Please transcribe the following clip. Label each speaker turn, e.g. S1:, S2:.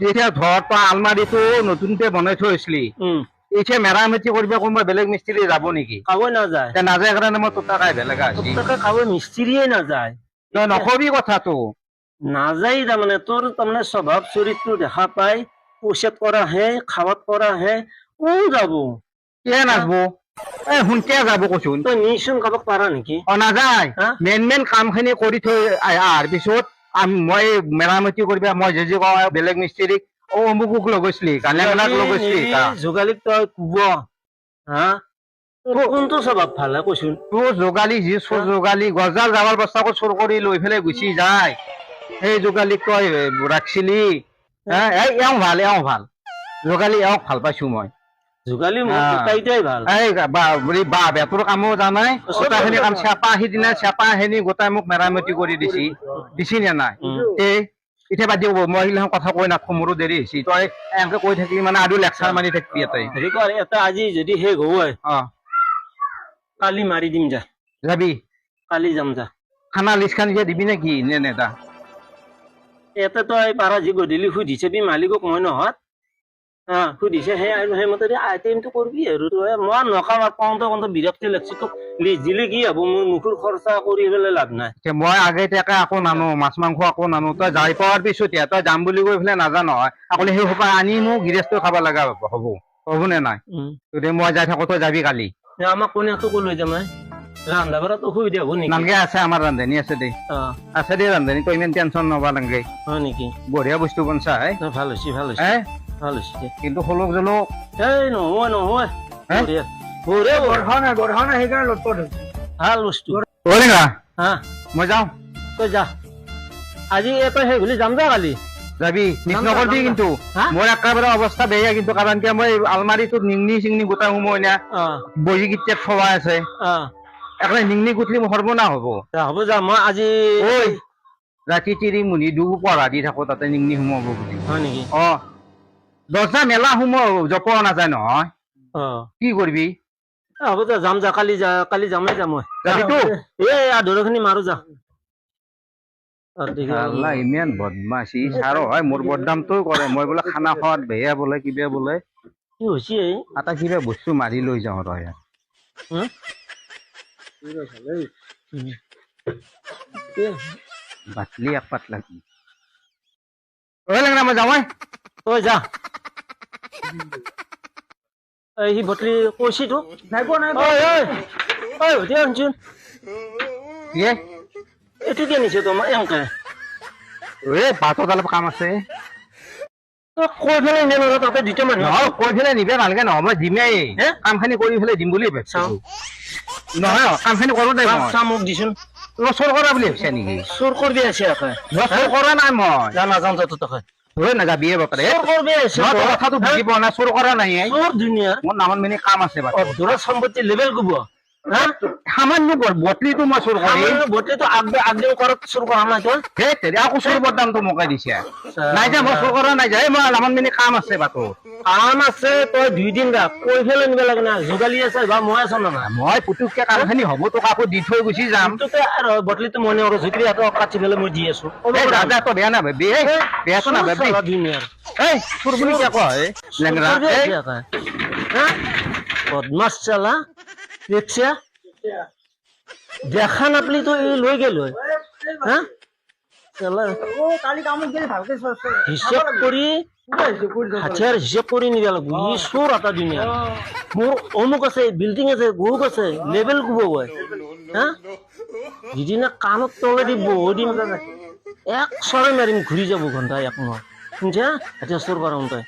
S1: এতিয়া ধৰ তই আলমাৰিটো নতুনকে বনাই থৈছিলি এতিয়া মেৰামতি কৰিব কোনোবা বেলেগ মিস্ত্ৰী যাব নেকি?
S2: কাবই নাযায়
S1: নাযায় কাৰণে মই তোৰ তাকাই বেলেগ আছি
S2: কাবই মিস্ত্ৰীয়ে নাযায়
S1: তই নকবি কথাটো
S2: নাযায় তাৰমানে তোৰ তাৰমানে স্বভাৱ চৰিত্ৰ দেখা পাই পইচাত কৰাহে খাৱাত কৰাহে কোন যাব
S1: কিয় নাযাব শুনকে যাব কৈছোন
S2: তই নিচোন কাবাক পাৰা নেকি
S1: নাযায় মেইন কামখিনি কৰি থৈ আহাৰ পিছত মই মেৰামতি কৰিব মই যি কওঁ বেলেগ মিস্ত্ৰীক অমুকক লৈ গৈছিলি গানেগানাক লৈ গৈছিলি
S2: যোগালীক তই কুব হা কোনটো স্বভাৱ ভাল কৈছোন
S1: তোৰ যোগালী যি চোৰ যোগালী গজাল যাবৰ বস্তাকো চোৰ কৰি লৈ পেলাই গুচি যায় সেই যোগালীক তই ৰাখিছিলি এওঁ ভাল যোগালী এওঁক ভাল পাইছো মই
S2: যোগালী গোটাইটাই ভাল
S1: বা বেতৰ কামো জানাই গোটাইখিনি কাম চেপা সিদিনা চেপা খিনি গোটাই মোক মেৰামতি কৰি দিছি নে নাই এতিয়া বাদ দিব মই এইগিলাখন কথা কৈ নাথাকো মোৰো দেৰি হৈছে তই এনেকে কৈ থাকিলি মানে আৰু লেকচাৰ মাৰি থাকিবি
S2: হেৰি কৰ এটা আজি যদি শেষ হয় কালি মাৰি দিম যা
S1: যাবি
S2: কালি যাম যা
S1: খানা লিষ্ট খান দিবি নেকি নে নেতা
S2: এটা তই পাৰা যি গধূলি সুধিছে বি মালিকক মই নহত সুধিছে সেই আৰু সেইমতে আইটেমটো কৰিবি আৰু তই মই নকাম কওঁতে বিৰক্তি লাগছে তোক দিলে কি হব মোৰ মুখৰ খৰচা কৰি পেলাই লাভ নাই
S1: মই আগতীয়াকে আকৌ নানো মাছ মাংস আকৌ নানো তই যাই পোৱাৰ পিছত তই যাম বুলি কৈ পেলাই নাজানো আকৌ সেই সোপা আনি মোক গিৰেজটো খাব লগা হ'ব নে নাই যদি মই যাই থাকো তই যাবি কালি
S2: আমাক কোনে লৈ যাম ৰান্ধা বাঢ়াত অসুবিধা হ'ব নেকি
S1: নালগে আছে আমাৰ ৰান্ধনী আছে দেই আছে দেই ৰান্ধনী তই ইমান টেনচন নবা নালগে
S2: হয় নেকি
S1: বঢ়িয়া বস্তু বনছা
S2: ভাল হৈছে ভাল হৈছে
S1: কিন্তু হলক জলক
S2: এই নহয় ভাল বস্তু
S1: মই যাওঁ
S2: তই যা আজি তই সেই বুলি যাম যা কালি
S1: যাবি মিছ নকৰবি কিন্তু মোৰ একেবাৰে অৱস্থা বেয়া কিন্তু কাৰণ কিয় মই আলমাৰিটোত নিংনি চিংনি গোটাই সোমোই না বহী কিতাপ থোৱা আছে একেবাৰে নিংনি গুঠলি মোৰ সৰ্বনা হ'ব
S2: যা মই আজি
S1: ৰাতি তিৰি মুনি দু পঢ়া দি থাকো তাতে নিংনি সোমাব বুলি
S2: হয় নেকি
S1: দহটা মেলা সোমাব জপ নাযায় নহয় কি কৰিবি
S2: হ'ব যা যাম যা কালি যামেই যাম মই আধৰুখিনি মাৰো যা
S1: ইমান বদমাছি ছাৰো হয় মোৰ বদনামটো কৰে মই বোলে খানা খোৱাত বেয়া বোলে কিবা বোলে
S2: কি হৈছে
S1: এটা কিবা বস্তু মাৰি লৈ যাওঁ তই বাটলি এক পাত লাগি মই যাওঁ
S2: তই যা সি বটলি কৈছি তো নাই শুনচোন এইটো কি আনিছে তোমাৰ এওঁকে
S1: বাটত অলপ কাম আছে
S2: কৈ পেলাই নিব তাতে দুটা মানুহ
S1: কৈ পেলাই নিবে নালাগে নহয় মই দিমেই কামখিনি কৰি পেলাই দিম বুলি ভাবিছো নহয় কামখিনি কৰো দে
S2: মোক দিছোন
S1: চোৰ কৰা বুলি ভাবিছা নেকি
S2: চোৰ কৰি আছে
S1: চোৰ কৰা নাই মই
S2: নাযাওঁ তই
S1: নাযাবিয়ে বাপাৰে কথাটো বুজি পোৱা নাই চোৰ কৰা নাই
S2: ধুনীয়া
S1: মোৰ নামত মানে কাম আছে
S2: সম্পত্তি লেবেল কব
S1: সামান্য বটলিটো মই চোৰ কৰিম
S2: বটলিটো আগদিন ঘৰত চোৰ কৰা নাই তই
S1: আকৌ চোৰ বদনামটো মকাই দিছে নাই যে মই চোৰ কৰা নাই যে মই নামত মানে কাম আছে বাটো
S2: কাম আছে তই 2 দিন যা কৈ ফেলে নিব লাগে না যোগালী আছে বা মই আছো না
S1: মই পুতুককে কামখিনি হ'ব তোক আকৌ দি থৈ গুচি যাম
S2: আৰু বটলিটো মনে আৰু জুকৰি হাতত কাটি ফেলে মই দি আছো
S1: দাদা তো বেয়া নাভাবি বেয়াটো নাভাবি চোৰ বুলি কিয় কয় লেংৰা
S2: বদমাছ চালা দেখছা দেখা নাপলি তো এই লৈ গেল হিচাপ কৰি হাতিয়াৰ হিচাপ কৰি নিব লাগিব ই চোৰ এটা দুনিয়া মোৰ অমুক আছে বিল্ডিং আছে গৰুক আছে লেবেল কোব গৈ যিদিনা কাণত তলে দি বহু দিন এক চৰে মাৰিম ঘূৰি যাব ঘণ্টা এক মাহ শুনছা হাতিয়া চোৰ কৰা তই